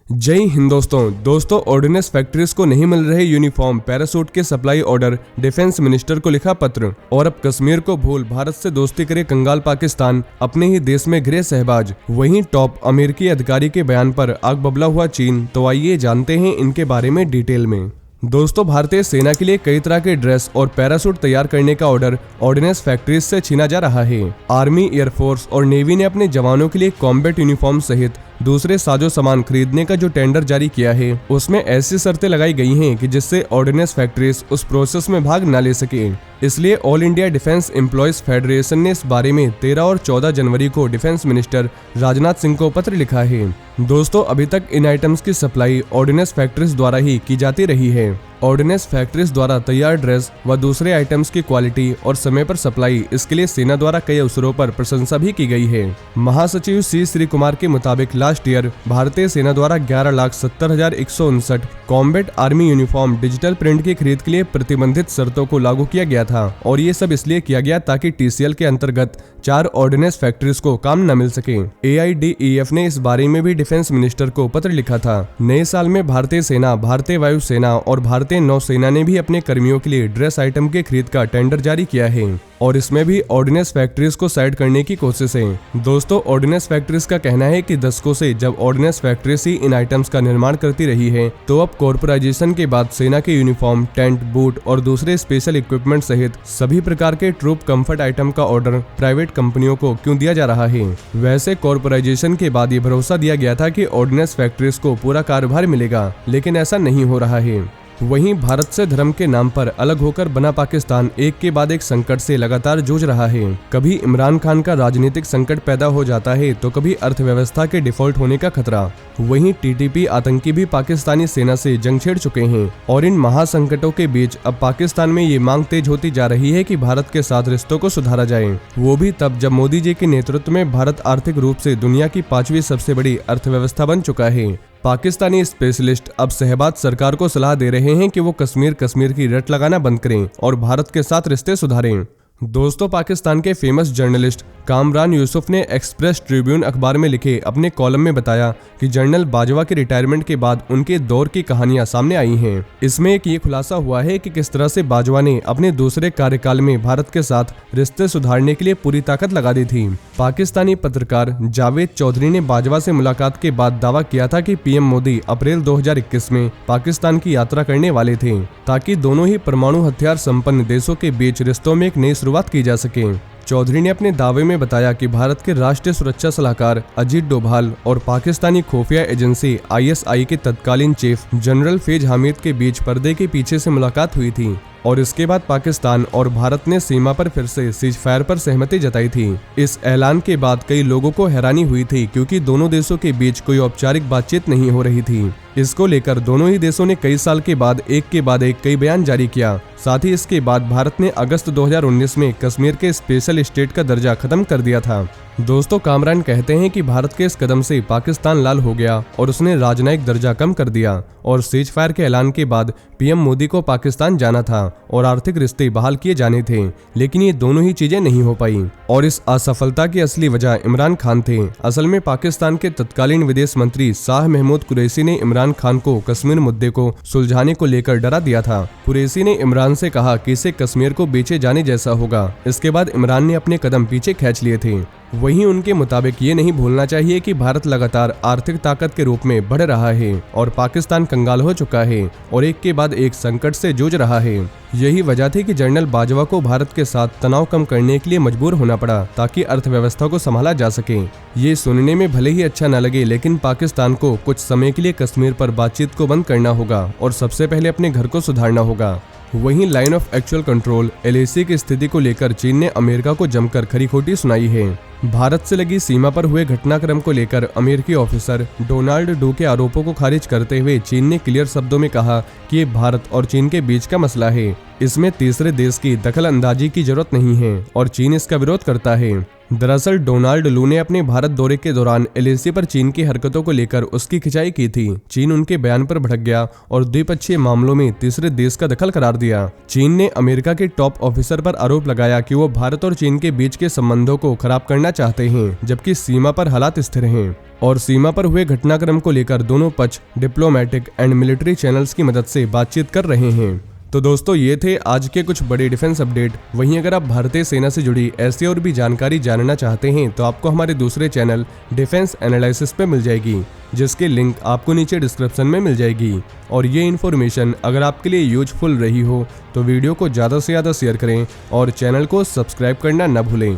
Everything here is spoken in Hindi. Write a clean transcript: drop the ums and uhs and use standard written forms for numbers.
जय हिंद दोस्तों ऑर्डिनेंस फैक्ट्रीज को नहीं मिल रहे यूनिफॉर्म पैरासूट के सप्लाई ऑर्डर, डिफेंस मिनिस्टर को लिखा पत्र। और अब कश्मीर को भूल भारत से दोस्ती करे कंगाल पाकिस्तान, अपने ही देश में घिरे सहबाज। वहीं टॉप अमेरिकी अधिकारी के बयान पर आग बबला हुआ चीन। तो आइए जानते हैं इनके बारे में डिटेल में। दोस्तों, भारतीय सेना के लिए कई तरह के ड्रेस और पैरासूट तैयार करने का ऑर्डर ऑर्डिनेंस फैक्ट्रीज से छीना जा रहा है। आर्मी, एयरफोर्स और नेवी ने अपने जवानों के लिए कॉम्बैट यूनिफॉर्म सहित दूसरे साजो सामान खरीदने का जो टेंडर जारी किया है, उसमें ऐसी शर्तें लगाई गई हैं कि जिससे ऑर्डिनेंस फैक्ट्रीज उस प्रोसेस में भाग न ले सके। इसलिए all India defence employees federation ने इस बारे में 13 और 14 जनवरी को डिफेंस मिनिस्टर राजनाथ सिंह को पत्र लिखा है। दोस्तों, अभी तक इन आइटम्स की सप्लाई ऑर्डिनेंस फैक्ट्रीज द्वारा ही की जाती रही है। ऑर्डिनेंस फैक्ट्रीज द्वारा तैयार ड्रेस व दूसरे आइटम्स की क्वालिटी और समय पर सप्लाई, इसके लिए सेना द्वारा कई अवसरों पर प्रशंसा भी की गई है। महासचिव सी श्री कुमार के मुताबिक लास्ट ईयर भारतीय सेना द्वारा 11,70,159 combat army uniform digital print की खरीद के लिए प्रतिबंधित शर्तों को लागू किया गया था। और ये सब इसलिए किया गया ताकि TCL के अंतर्गत 4 ऑर्डिनेंस फैक्ट्रीज को काम न मिल सके। AIDEF ने इस बारे में भी डिफेंस मिनिस्टर को पत्र लिखा था। नए साल में भारतीय सेना, भारतीय वायु सेना और भारतीय नौसेना ने भी अपने कर्मियों के लिए ड्रेस आइटम के खरीद का टेंडर जारी किया है और इसमें भी ऑर्डिनेंस फैक्ट्रीज को साइड करने की कोशिश है। दोस्तों, ऑर्डिनेंस फैक्ट्रीज का कहना है कि दशकों से जब ऑर्डिनेंस फैक्ट्रीज ही इन आइटम्स का निर्माण करती रही है, तो अब कॉर्पोराइजेशन के बाद सेना के यूनिफॉर्म, टेंट, बूट और दूसरे स्पेशल इक्विपमेंट सहित सभी प्रकार के ट्रूप कंफर्ट आइटम का ऑर्डर प्राइवेट कंपनियों को क्यों दिया जा रहा है। वैसे कॉर्पोराइजेशन के बाद ये भरोसा दिया गया था कि ऑर्डिनेंस फैक्ट्रीज को पूरा कार्यभार मिलेगा, लेकिन ऐसा नहीं हो रहा है। वहीं भारत से धर्म के नाम पर अलग होकर बना पाकिस्तान एक के बाद एक संकट से लगातार जूझ रहा है। कभी इमरान खान का राजनीतिक संकट पैदा हो जाता है, तो कभी अर्थव्यवस्था के डिफॉल्ट होने का खतरा। वहीं TTP आतंकी भी पाकिस्तानी सेना से जंग छेड़ चुके हैं और इन महासंकटों के बीच अब पाकिस्तान में ये मांग तेज होती जा रही है कि भारत के साथ रिश्तों को सुधारा जाए। वो भी तब जब मोदी जी के नेतृत्व में भारत आर्थिक रूप से दुनिया की 5वीं सबसे बड़ी अर्थव्यवस्था बन चुका है। पाकिस्तानी स्पेशलिस्ट अब शहबाज सरकार को सलाह दे रहे हैं कि वो कश्मीर की रट लगाना बंद करें और भारत के साथ रिश्ते सुधारें। दोस्तों, पाकिस्तान के फेमस जर्नलिस्ट कामरान यूसुफ ने एक्सप्रेस ट्रिब्यून अखबार में लिखे अपने कॉलम में बताया कि जनरल बाजवा के रिटायरमेंट के बाद उनके दौर की कहानियां सामने आई हैं। इसमें एक ये खुलासा हुआ है कि किस तरह से बाजवा ने अपने दूसरे कार्यकाल में भारत के साथ रिश्ते सुधारने के लिए पूरी ताकत लगा दी थी। पाकिस्तानी पत्रकार जावेद चौधरी ने बाजवा से मुलाकात के बाद दावा किया था कि PM मोदी अप्रैल 2021 में पाकिस्तान की यात्रा करने वाले थे, ताकि दोनों ही परमाणु हथियार संपन्न देशों के बीच रिश्तों में एक नई शुरुआत की जा सके। चौधरी ने अपने दावे में बताया कि भारत के राष्ट्रीय सुरक्षा सलाहकार अजीत डोभाल और पाकिस्तानी खुफिया एजेंसी ISI के तत्कालीन चीफ जनरल फैज हामिद के बीच पर्दे के पीछे से मुलाकात हुई थी और इसके बाद पाकिस्तान और भारत ने सीमा पर फिर से सीज फायर पर सहमति जताई थी। इस ऐलान के बाद कई लोगों को हैरानी हुई थी, क्योंकि दोनों देशों के बीच कोई औपचारिक बातचीत नहीं हो रही थी। इसको लेकर दोनों ही देशों ने कई साल के बाद एक कई बयान जारी किया। साथ ही इसके बाद भारत ने अगस्त 2019 में कश्मीर के स्पेशल स्टेट का दर्जा खत्म कर दिया था। दोस्तों, कामरान कहते हैं कि भारत के इस कदम से पाकिस्तान लाल हो गया और उसने राजनयिक दर्जा कम कर दिया और सीज फायर के ऐलान के बाद PM मोदी को पाकिस्तान जाना था और आर्थिक रिश्ते बहाल किए जाने थे, लेकिन ये दोनों ही चीजें नहीं हो पाई और इस असफलता की असली वजह इमरान खान थे। असल में पाकिस्तान के तत्कालीन विदेश मंत्री शाह महमूद कुरैशी ने इमरान खान को कश्मीर मुद्दे को सुलझाने को लेकर डरा दिया था। कुरैशी ने इमरान से कहा कि इसे कश्मीर को बेचे जाने जैसा होगा। इसके बाद इमरान ने अपने कदम पीछे खींच लिए थे। वहीं उनके मुताबिक ये नहीं भूलना चाहिए कि भारत लगातार आर्थिक ताकत के रूप में बढ़ रहा है और पाकिस्तान कंगाल हो चुका है और एक के बाद एक संकट से जूझ रहा है। यही वजह थी कि जनरल बाजवा को भारत के साथ तनाव कम करने के लिए मजबूर होना पड़ा, ताकि अर्थव्यवस्था को संभाला जा सके। ये सुनने में भले ही अच्छा न लगे, लेकिन पाकिस्तान को कुछ समय के लिए कश्मीर पर बातचीत को बंद करना होगा और सबसे पहले अपने घर को सुधारना होगा। वहीं line of actual control LAC की स्थिति को लेकर चीन ने अमेरिका को जमकर खरी खोटी सुनाई है। भारत से लगी सीमा पर हुए घटनाक्रम को लेकर अमेरिकी ऑफिसर डोनाल्ड डू के आरोपों को खारिज करते हुए चीन ने क्लियर शब्दों में कहा कि ये भारत और चीन के बीच का मसला है, इसमें तीसरे देश की दखल अंदाजी की जरूरत नहीं है और चीन इसका विरोध करता है। दरअसल डोनाल्ड लू ने अपने भारत दौरे के दौरान LAC पर चीन की हरकतों को लेकर उसकी खिंचाई की थी। चीन उनके बयान पर भड़क गया और द्विपक्षीय मामलों में तीसरे देश का दखल करार दिया। चीन ने अमेरिका के टॉप ऑफिसर पर आरोप लगाया कि वो भारत और चीन के बीच के संबंधों को खराब करना चाहते हैं, जबकि सीमा पर हालात स्थिर हैं। और सीमा पर हुए घटनाक्रम को लेकर दोनों पक्ष डिप्लोमेटिक एंड मिलिट्री चैनल्स की मदद से बातचीत कर रहे हैं। तो दोस्तों ये थे आज के कुछ बड़े डिफेंस अपडेट। वहीं अगर आप भारतीय सेना से जुड़ी ऐसी और भी जानकारी जानना चाहते हैं तो आपको हमारे दूसरे चैनल डिफेंस एनालिसिस पे मिल जाएगी, जिसकी लिंक आपको नीचे डिस्क्रिप्शन में मिल जाएगी। और ये इन्फॉर्मेशन अगर आपके लिए यूजफुल रही हो तो वीडियो को ज़्यादा से ज़्यादा शेयर करें और चैनल को सब्सक्राइब करना न भूलें।